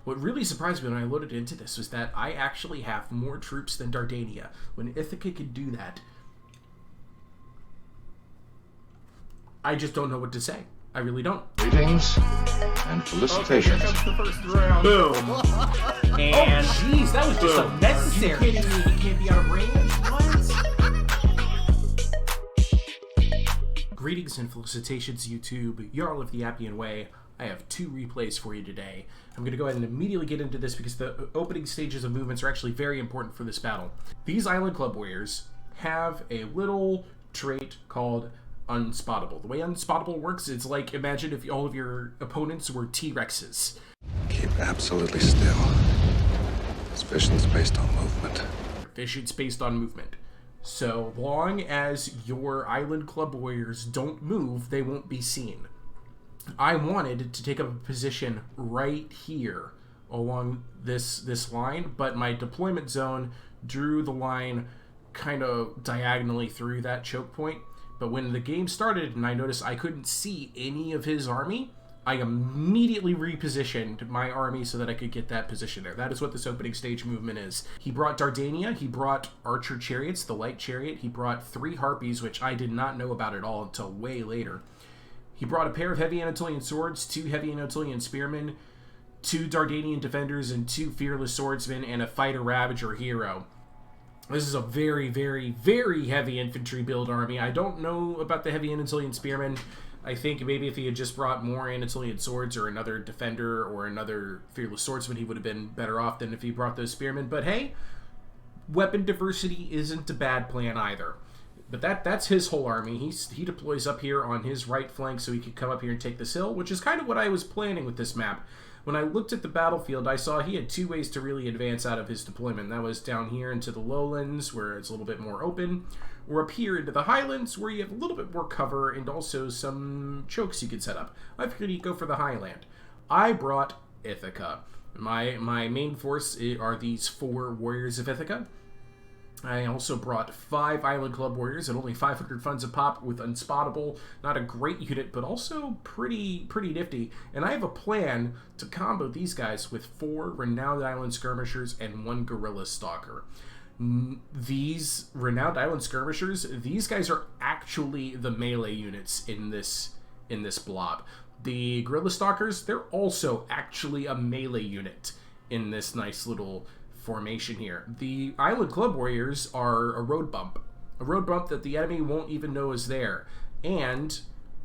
What really surprised me when I loaded into this was that I actually have more troops than Dardania. When Ithaca could do that, I just don't know what to say. I really don't. Greetings and felicitations. Okay, here comes the first round. Boom. And Jeez, that was just unnecessary. Are you kidding me? He can't be out of range? What? Greetings and felicitations, YouTube. Jarl of the Appian Way. I have 2 replays for you today. I'm going to go ahead and immediately get into this because the opening stages of movements are actually very important for this battle. These Island Club Warriors have a little trait called Unspottable. The way Unspottable works, it's like, imagine if all of your opponents were T-Rexes. Keep absolutely still. This vision's based on movement. Vision's based on movement. So long as your Island Club Warriors don't move, they won't be seen. I wanted to take up a position right here along this line, but my deployment zone drew the line kind of diagonally through that choke point. But when the game started and I noticed I couldn't see any of his army, I immediately repositioned my army so that I could get that position there. That is what this opening stage movement is. He brought Dardania, he brought archer chariots, the light chariot, he brought 3 harpies, which I did not know about at all until way later. He brought a pair of heavy Anatolian swords, 2 heavy Anatolian spearmen, 2 Dardanian defenders, and 2 fearless swordsmen, and a fighter ravager hero. This is a very, very, very heavy infantry build army. I don't know about the heavy Anatolian spearmen. I think maybe if he had just brought more Anatolian swords or another defender or another fearless swordsman, he would have been better off than if he brought those spearmen. But hey, weapon diversity isn't a bad plan either. But that's his whole army. He deploys up here on his right flank so he could come up here and take this hill, which is kind of what I was planning with this map. When I looked at the battlefield, I saw he had 2 ways to really advance out of his deployment. That was down here into the lowlands, where it's a little bit more open, or up here into the highlands, where you have a little bit more cover and also some chokes you could set up. I figured he'd go for the highland. I brought Ithaca. My main force are these 4 warriors of Ithaca. I also brought 5 Island Club Warriors at only 500 funds a pop with Unspottable. Not a great unit, but also pretty nifty. And I have a plan to combo these guys with 4 Renowned Island Skirmishers and 1 Guerrilla Stalker. These Renowned Island Skirmishers, these guys are actually the melee units in this blob. The Guerrilla Stalkers, they're also actually a melee unit in this nice little formation here. The Island Club Warriors are a road bump that the enemy won't even know is there. And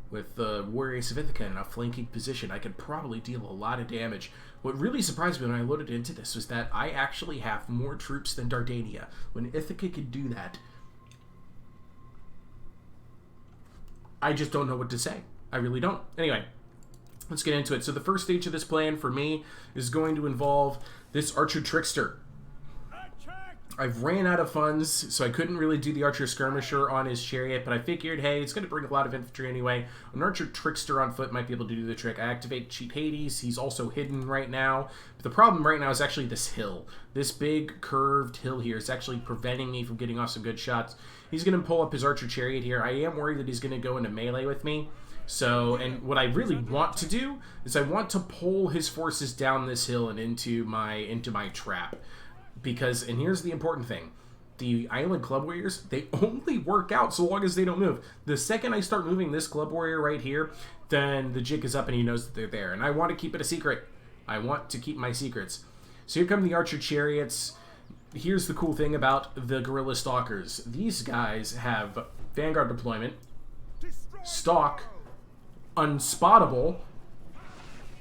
with the Warriors of Ithaca in a flanking position, I could probably deal a lot of damage. What really surprised me when I loaded into this was that I actually have more troops than Dardania. When Ithaca could do that, I just don't know what to say. I really don't. Anyway, let's get into it. So the first stage of this plan for me is going to involve this Archer Trickster. I've ran out of funds, so I couldn't really do the Archer Skirmisher on his chariot, but I figured, hey, it's going to bring a lot of infantry anyway. An Archer Trickster on foot might be able to do the trick. I activate Cheat Hades. He's also hidden right now. But the problem right now is actually this hill. This big curved hill here is actually preventing me from getting off some good shots. He's going to pull up his Archer Chariot here. I am worried that he's going to go into melee with me. So, and what I really want to do is I want to pull his forces down this hill and into my trap. Because, and here's the important thing, the Island Club Warriors, they only work out so long as they don't move. The second I start moving this Club Warrior right here, then the jig is up and he knows that they're there. And I want to keep it a secret. I want to keep my secrets. So here come the Archer Chariots. Here's the cool thing about the Guerrilla Stalkers. These guys have Vanguard deployment, Stalk, Unspottable,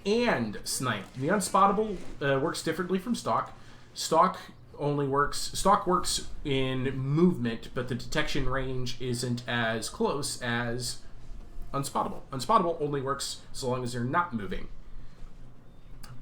and Snipe. The Unspottable works differently from Stalk. Stalk works in movement, but the detection range isn't as close as Unspottable. Unspottable only works so long as they're not moving.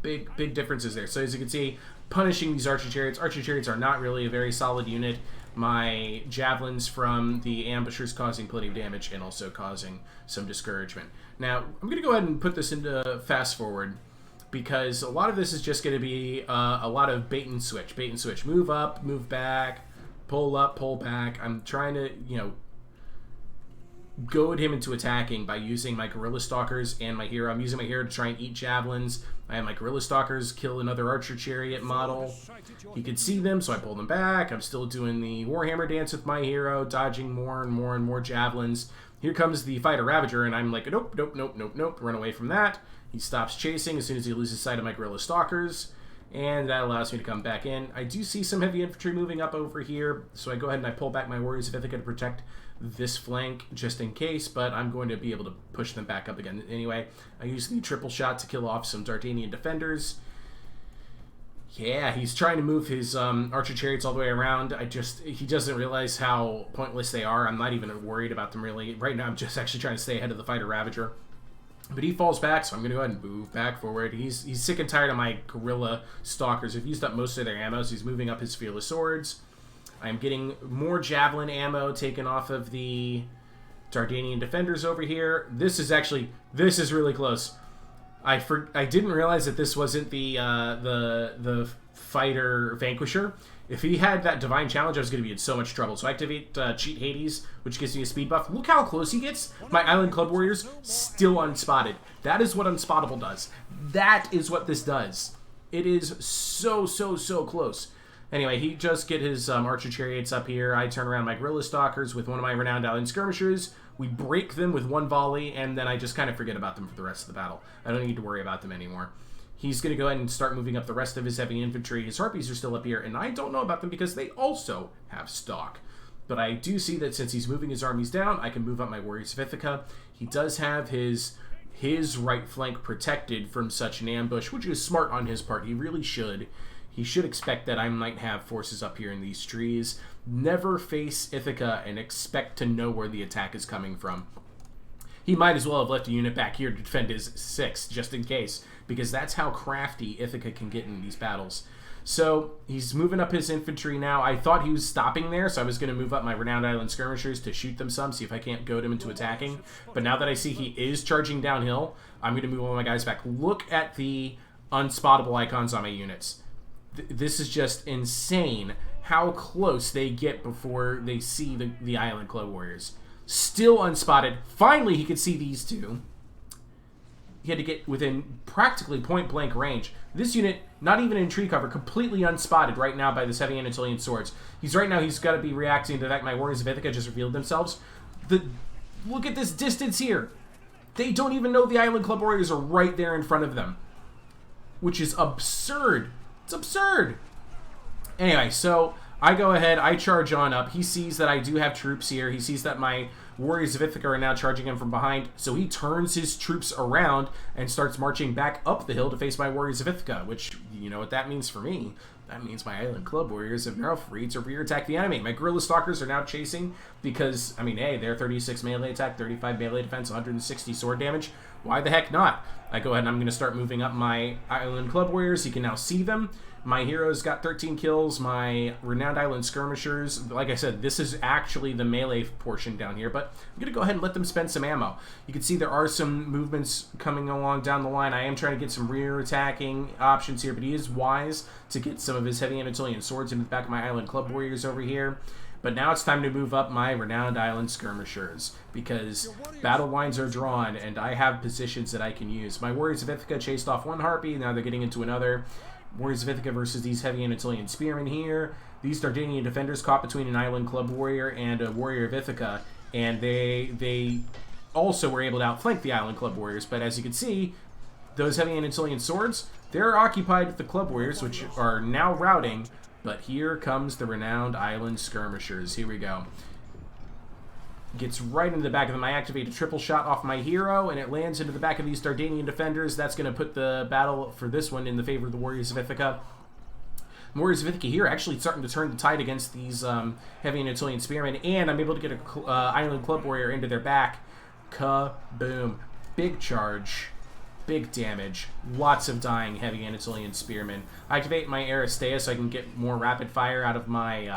Big differences there. So as you can see, punishing these Archer Chariots. Archer Chariots are not really a very solid unit. My javelins from the ambushers causing plenty of damage and also causing some discouragement. Now, I'm going to go ahead and put this into fast forward, because a lot of this is just going to be a lot of bait and switch. Bait and switch. Move up, move back, pull up, pull back. I'm trying to, goad him into attacking by using my Guerrilla Stalkers and my hero. I'm using my hero to try and eat javelins I had my Guerrilla Stalkers kill another Archer Chariot model. He could see them, so I pulled them back. I'm still doing the Warhammer dance with my hero, dodging more and more and more javelins. Here comes the Fighter Ravager, and I'm like, nope, nope, nope, nope, nope. Run away from that. He stops chasing as soon as he loses sight of my Guerrilla Stalkers, and that allows me to come back in. I do see some heavy infantry moving up over here, so I go ahead and I pull back my Warriors of Ithaca to protect this flank just in case, but I'm going to be able to push them back up again anyway. I use the triple shot to kill off some Dardanian defenders. Yeah, he's trying to move his Archer Chariots all the way around. He doesn't realize how pointless they are. I'm not even worried about them really. Right now I'm just actually trying to stay ahead of the Fighter Ravager. But he falls back, so I'm going to go ahead and move back forward. He's sick and tired of my Guerrilla Stalkers. I've used up most of their ammo, so he's moving up his Fearless Swords. I'm getting more Javelin ammo taken off of the Dardanian defenders over here. This is really close. I didn't realize that this wasn't the Fighter Vanquisher. If he had that Divine Challenge, I was going to be in so much trouble. So I activate Cheat Hades, which gives me a speed buff. Look how close he gets. My Island Club Warriors still unspotted. That is what Unspotable does. That is what this does. It is so, so, so close. Anyway, he just get his Archer Chariots up here. I turn around my Guerrilla Stalkers with one of my Renowned Island Skirmishers. We break them with one volley, and then I just kind of forget about them for the rest of the battle. I don't need to worry about them anymore. He's going to go ahead and start moving up the rest of his heavy infantry. His Harpies are still up here, and I don't know about them because they also have Stalk. But I do see that since he's moving his armies down, I can move up my Warriors of Ithaca. He does have his right flank protected from such an ambush, which is smart on his part. He really should. He should expect that I might have forces up here in these trees. Never face Ithaca and expect to know where the attack is coming from. He might as well have left a unit back here to defend his 6, just in case, because that's how crafty Ithaca can get in these battles. So he's moving up his infantry now. I thought he was stopping there, so I was going to move up my Renowned Island Skirmishers to shoot them some, see if I can't goad him into attacking. But now that I see he is charging downhill, I'm going to move all my guys back. Look at the Unspotable icons on my units. This is just insane how close they get before they see the Island Club Warriors. Still unspotted. Finally, he could see these two. He had to get within practically point-blank range. This unit, not even in tree cover, completely unspotted right now by this heavy Anatolian swords. He's got to be reacting to the fact my Warriors of Ithaca just revealed themselves. Look at this distance here. They don't even know the Island Club Warriors are right there in front of them, which is absurd. It's absurd. Anyway, so I go ahead, I charge on up. He sees that I do have troops here. He sees that my Warriors of Ithaca are now charging him from behind, so he turns his troops around and starts marching back up the hill to face my Warriors of Ithaca, which, you know what that means for me. That means my Island Club Warriors are now free to rear attack the enemy. My Guerrilla Stalkers are now chasing because, I mean, hey, they're 36 melee attack, 35 melee defense, 160 sword damage. Why the heck not? I go ahead and I'm going to start moving up my Island Club Warriors. You can now see them. My heroes got 13 kills. My Renowned Island Skirmishers, like I said, this is actually the melee portion down here, but I'm going to go ahead and let them spend some ammo. You can see there are some movements coming along down the line. I am trying to get some rear attacking options here, but he is wise to get some of his heavy Anatolian swords into the back of my Island Club Warriors over here. But now it's time to move up my Renowned Island Skirmishers, because battle lines are drawn and I have positions that I can use. My Warriors of Ithaca chased off one Harpy, now they're getting into another. Warriors of Ithaca versus these heavy Anatolian Spearmen here. These Dardanian defenders caught between an Island Club Warrior and a Warrior of Ithaca, and they also were able to outflank the Island Club Warriors, but as you can see, those heavy Anatolian swords, they're occupied with the Club Warriors, which are now routing. But here comes the Renowned Island Skirmishers. Here we go. Gets right into the back of them. I activate a triple shot off my hero, and it lands into the back of these Dardanian defenders. That's going to put the battle for this one in the favor of the Warriors of Ithaca. Warriors of Ithaca here actually starting to turn the tide against these heavy Anatolian Spearmen, and I'm able to get an Island Club Warrior into their back. Kaboom. Big charge. Big damage. Lots of dying heavy Anatolian Spearmen. I activate my Aristea so I can get more rapid fire out of my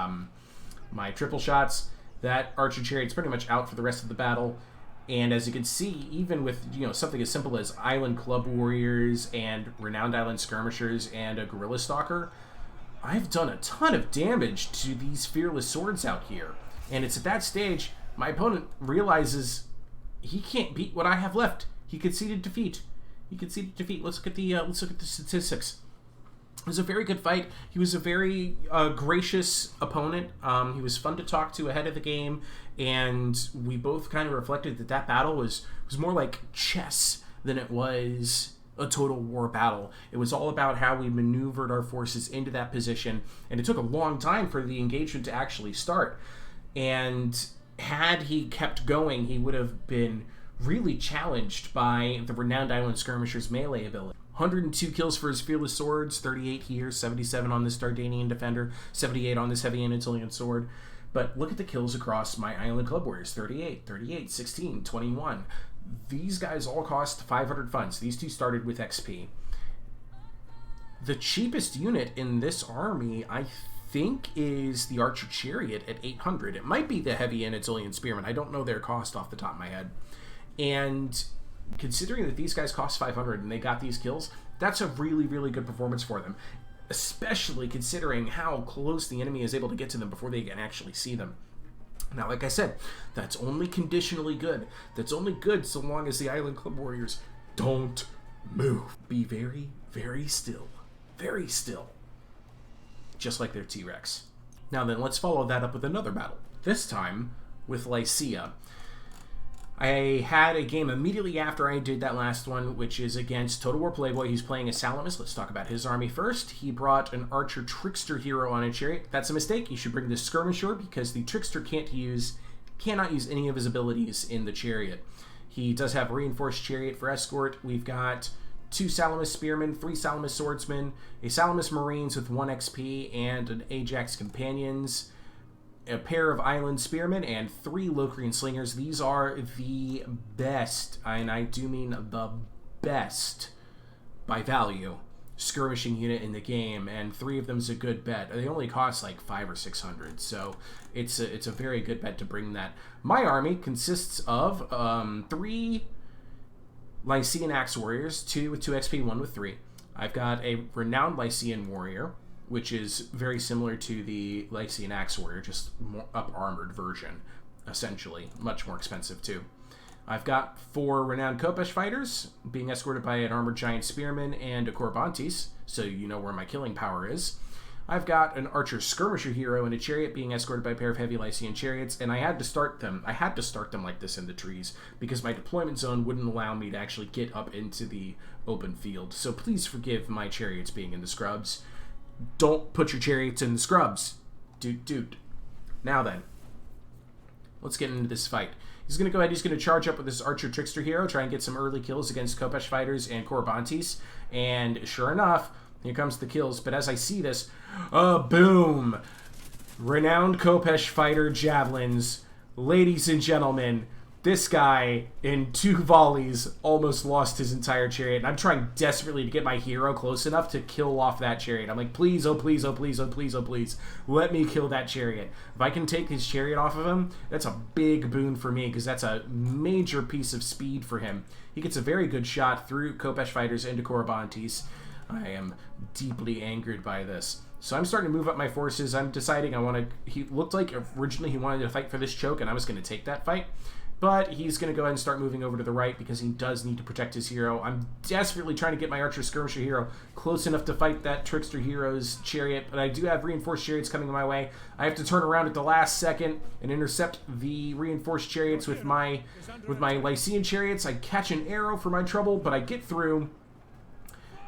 my triple shots. That Archer Chariot's pretty much out for the rest of the battle. And as you can see, even with something as simple as Island Club Warriors and Renowned Island Skirmishers and a Guerrilla Stalker, I've done a ton of damage to these Fearless Swords out here. And it's at that stage my opponent realizes he can't beat what I have left. He conceded defeat. He conceded defeat. Let's look at the statistics. It was a very good fight. He was a very gracious opponent. He was fun to talk to ahead of the game, and we both kind of reflected that battle was more like chess than it was a total war battle. It was all about how we maneuvered our forces into that position, and it took a long time for the engagement to actually start. And had he kept going, he would have been really challenged by the renowned Island Skirmisher's melee ability. 102 kills for his Fearless Swords, 38 here, 77 on this Dardanian Defender, 78 on this Heavy Anatolian Sword. But look at the kills across my Island Club Warriors. 38, 16, 21. These guys all cost 500 funds. These two started with XP. The cheapest unit in this army, I think, is the Archer Chariot at 800. It might be the Heavy Anatolian Spearman. I don't know their cost off the top of my head. And considering that these guys cost 500 and they got these kills, that's a really, really good performance for them. Especially considering how close the enemy is able to get to them before they can actually see them. Now, like I said, that's only conditionally good. That's only good so long as the Island Club Warriors don't move. Be very, very still. Very still. Just like their T-Rex. Now then, let's follow that up with another battle. This time with Lycia. I had a game immediately after I did that last one, which is against Total War Playboy. He's playing a Salamis. Let's talk about his army first. He brought an Archer Trickster hero on a chariot. That's a mistake. You should bring the Skirmisher because the Trickster cannot use any of his abilities in the chariot. He does have a Reinforced Chariot for escort. We've got 2 Salamis Spearmen, 3 Salamis Swordsmen, a Salamis Marines with 1 XP, and an Ajax Companions, a pair of Island Spearmen, and 3 Locrian Slingers. These are the best, and I do mean the best by value, skirmishing unit in the game, and 3 of them is a good bet. They only cost like 500 or 600, so it's a very good bet to bring that. My army consists of 3 Lycian Axe Warriors, 2 with 2 XP, 1 with 3. I've got a Renowned Lycian Warrior, which is very similar to the Lycian Axe Warrior, just more up-armored version, essentially. Much more expensive, too. I've got 4 Renowned Khopesh Fighters, being escorted by an Armored Giant Spearman and a Corybantes, so you know where my killing power is. I've got an Archer Skirmisher hero and a chariot being escorted by a pair of Heavy Lycian Chariots, and I had to start them like this in the trees, because my deployment zone wouldn't allow me to actually get up into the open field. So please forgive my chariots being in the scrubs. Don't put your chariots in the scrubs. Dude. Now then, let's get into this fight. He's going to go ahead, he's going to charge up with this Archer Trickster hero, try and get some early kills against Khopesh Fighters and Corybantes, and sure enough, here comes the kills. But as I see this, boom! Renowned Khopesh Fighter Javelins. Ladies and gentlemen, this guy, in 2 volleys, almost lost his entire chariot. And I'm trying desperately to get my hero close enough to kill off that chariot. I'm like, please, oh please, oh please, oh please, oh please, let me kill that chariot. If I can take his chariot off of him, that's a big boon for me, because that's a major piece of speed for him. He gets a very good shot through Khopesh Fighters into Corybantes. I am deeply angered by this. So I'm starting to move up my forces. I'm deciding he looked like originally he wanted to fight for this choke, and I was going to take that fight. But he's going to go ahead and start moving over to the right because he does need to protect his hero. I'm desperately trying to get my Archer Skirmisher hero close enough to fight that Trickster hero's chariot, but I do have Reinforced Chariots coming my way. I have to turn around at the last second and intercept the Reinforced Chariots with my Lycian Chariots. I catch an arrow for my trouble, but I get through,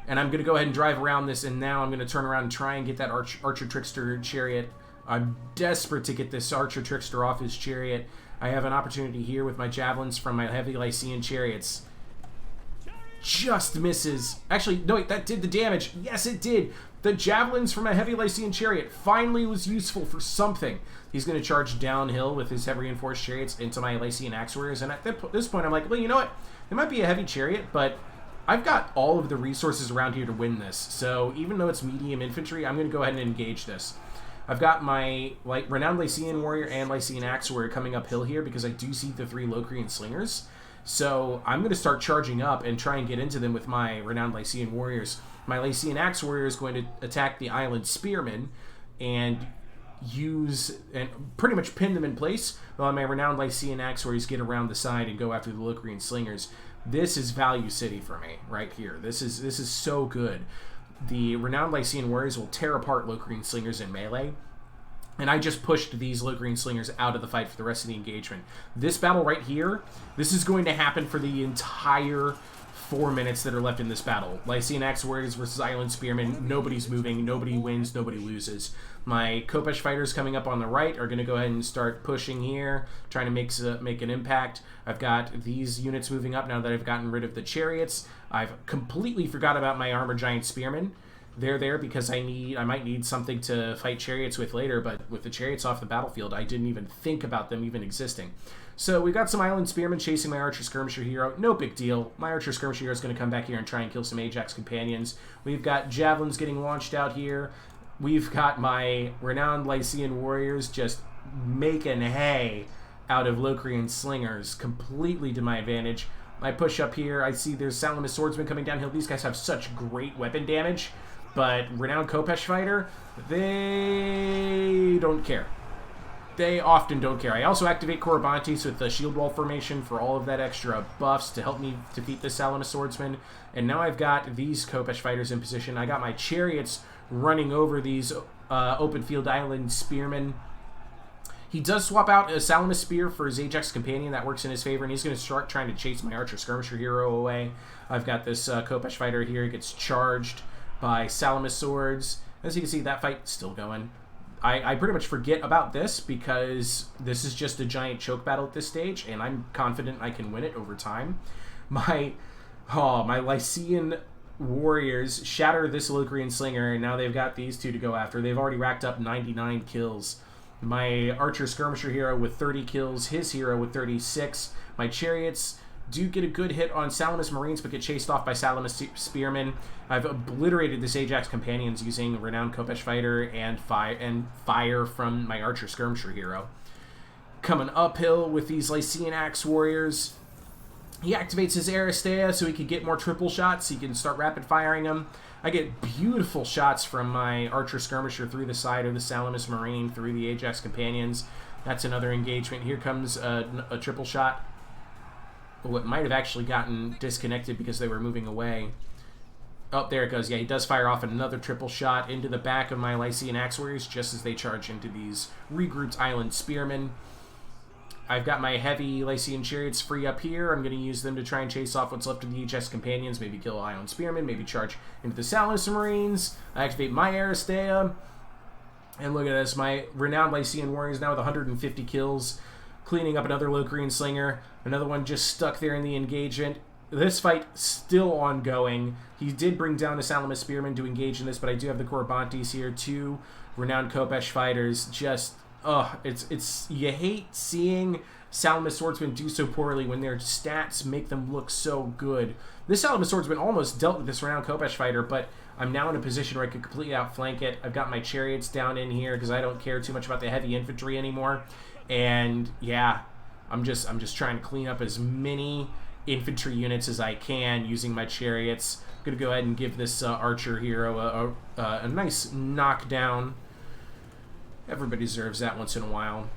and I'm going to go ahead and drive around this, and now I'm going to turn around and try and get that Archer Trickster chariot. I'm desperate to get this Archer Trickster off his chariot. I have an opportunity here with my javelins from my Heavy Lycian Chariots. Just misses. Actually, no, wait, that did the damage. Yes, it did. The javelins from my Heavy Lycian Chariot finally was useful for something. He's going to charge downhill with his Heavy Reinforced Chariots into my Lycian Axe Warriors, and at this point I'm like, well, you know what? It might be a heavy chariot, but I've got all of the resources around here to win this. So even though it's medium infantry, I'm going to go ahead and engage this. I've got my Renowned Lycian Warrior and Lycian Axe Warrior coming uphill here because I do see the 3 Locrian Slingers. So I'm going to start charging up and try and get into them with my Renowned Lycian Warriors. My Lycian Axe Warrior is going to attack the Island Spearmen and pretty much pin them in place, while my Renowned Lycian Axe Warriors get around the side and go after the Locrian Slingers. This is value city for me right here. This is so good. The renowned Lycian warriors will tear apart Locrian slingers in melee. And I just pushed these Locrian slingers out of the fight for the rest of the engagement. This battle right here, this is going to happen for the entire 4 minutes that are left in this battle. Lycian Axe Warriors versus Island Spearmen. Nobody's moving. Nobody wins. Nobody loses. My Khopesh fighters coming up on the right are going to go ahead and start pushing here, trying to make an impact. I've got these units moving up now that I've gotten rid of the chariots. I've completely forgot about my Armored Giant Spearmen. They're there because I might need something to fight chariots with later, but with the chariots off the battlefield, I didn't even think about them even existing. So we've got some Island Spearmen chasing my Archer Skirmisher hero. No big deal. My Archer Skirmisher hero is going to come back here and try and kill some Ajax companions. We've got javelins getting launched out here. We've got my renowned Lycian warriors just making hay out of Locrian slingers, completely to my advantage. I push up here. I see there's Salamis swordsmen coming downhill. These guys have such great weapon damage. But renowned Khopesh fighter, they don't care. They often don't care. I also activate Corybantes with the shield wall formation for all of that extra buffs to help me defeat the Salamis swordsman. And now I've got these Khopesh fighters in position. I got my chariots running over these open field island spearmen. He does swap out a Salamis spear for his Ajax companion. That works in his favor, and he's going to start trying to chase my Archer Skirmisher hero away. I've got this Khopesh fighter here. He gets charged by Salamis swords. As you can see, that fight's still going. I pretty much forget about this because this is just a giant choke battle at this stage, and I'm confident I can win it over time. My Lycian warriors shatter this Locrian slinger, and now they've got these two to go after. They've already racked up 99 kills. My Archer Skirmisher hero with 30 kills, his hero with 36. My chariots do get a good hit on Salamis Marines, but get chased off by Salamis Spearmen. I've obliterated this Ajax companions using renowned Khopesh fighter and fire from my Archer Skirmisher hero. Coming uphill with these Lycian Axe warriors. He activates his Aristea so he can get more triple shots. He can start rapid firing them. I get beautiful shots from my Archer Skirmisher through the side of the Salamis Marine, through the Ajax companions. That's another engagement. Here comes a triple shot. What might have actually gotten disconnected because they were moving away. Oh, there it goes. Yeah, he does fire off another triple shot into the back of my Lycian Axe Warriors just as they charge into these regrouped Island Spearmen. I've got my heavy Lycian Chariots free up here. I'm going to use them to try and chase off what's left of the Ajax companions, maybe kill Island Spearmen, maybe charge into the Salamis Marines. I activate my Aristea. And look at this. My renowned Lycian Warriors now with 150 kills. Cleaning up another Locrian slinger. Another one just stuck there in the engagement. This fight still ongoing. He did bring down a Salamis Spearman to engage in this, but I do have the Corybantes here. Two renowned Khopesh fighters. Just, it's you hate seeing Salamis swordsmen do so poorly when their stats make them look so good. This Salamis swordsman almost dealt with this renowned Khopesh fighter, but I'm now in a position where I could completely outflank it. I've got my chariots down in here because I don't care too much about the heavy infantry anymore. And yeah, I'm just trying to clean up as many infantry units as I can using my chariots. I'm gonna go ahead and give this archer hero a nice knockdown. Everybody deserves that once in a while.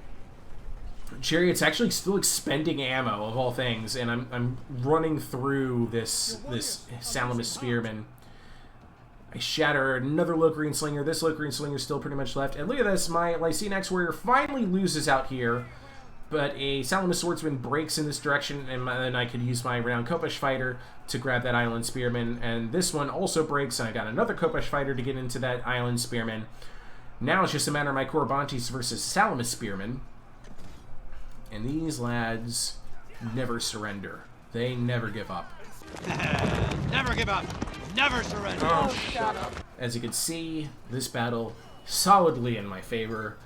Chariot's actually still expending ammo of all things, and I'm running through this Salamis Spearman. I shatter another Locrian Slinger. This Locrian Slinger is still pretty much left. And look at this, my Lycian Axe Warrior finally loses out here, but a Salamis Swordsman breaks in this direction, and then I could use my renowned Khopesh Fighter to grab that Island Spearman. And this one also breaks, and I got another Khopesh Fighter to get into that Island Spearman. Now it's just a matter of my Corybantes versus Salamis Spearman. And these lads never surrender. They never give up. Never give up. Never surrender. Oh, shut up. As you can see, this battle solidly in my favor.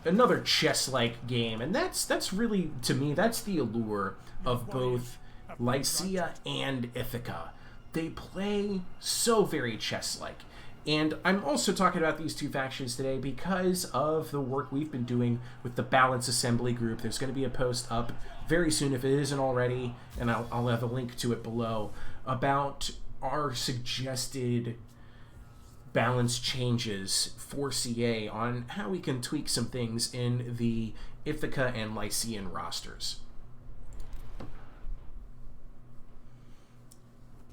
Another chess-like game, and that's really, to me, that's the allure of both Lycia and Ithaca. They play so very chess-like. And I'm also talking about these two factions today because of the work we've been doing with the Balance Assembly group. There's going to be a post up very soon if it isn't already, and I'll have a link to it below, about our suggested balance changes for CA on how we can tweak some things in the Ithaca and Lycian rosters.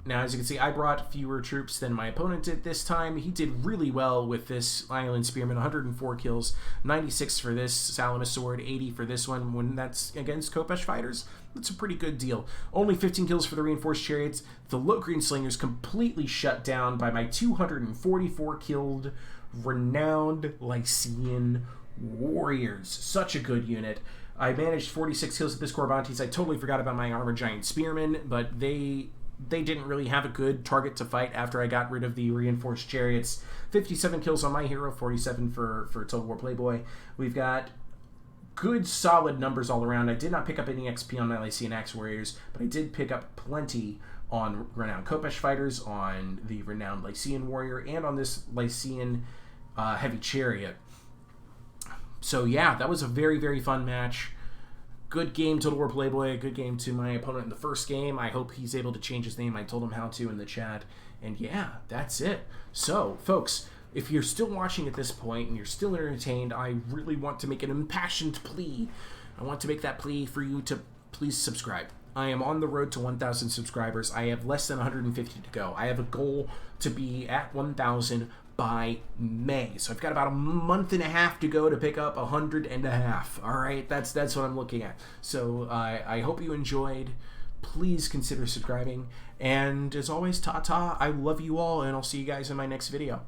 Now, as you can see, I brought fewer troops than my opponent did this time. He did really well with this Island Spearman, 104 kills, 96 for this Salamis Sword, 80 for this one. When that's against Khopesh fighters, that's a pretty good deal. Only 15 kills for the Reinforced Chariots. The Low-Green Slingers completely shut down by my 244 killed Renowned Lycian Warriors. Such a good unit. I managed 46 kills with this Corbantes. I totally forgot about my Armored Giant Spearmen, but they didn't really have a good target to fight after I got rid of the Reinforced Chariots. 57 kills on my hero, 47 for Total War Playboy. We've got good, solid numbers all around. I did not pick up any XP on my Lycian Axe Warriors, but I did pick up plenty on Renowned Khopesh Fighters, on the Renowned Lycian Warrior, and on this Lycian Heavy Chariot. So yeah, that was a very, very fun match. Good game, Total War Playboy. Good game to my opponent in the first game. I hope he's able to change his name. I told him how to in the chat. And yeah, that's it. So, folks, if you're still watching at this point and you're still entertained, I really want to make an impassioned plea. I want to make that plea for you to please subscribe. I am on the road to 1,000 subscribers. I have less than 150 to go. I have a goal to be at 1,000 by May. So I've got about a month and a half to go to pick up 100.5. All right, that's what I'm looking at. So I hope you enjoyed. Please consider subscribing. And as always, ta-ta. I love you all, and I'll see you guys in my next video.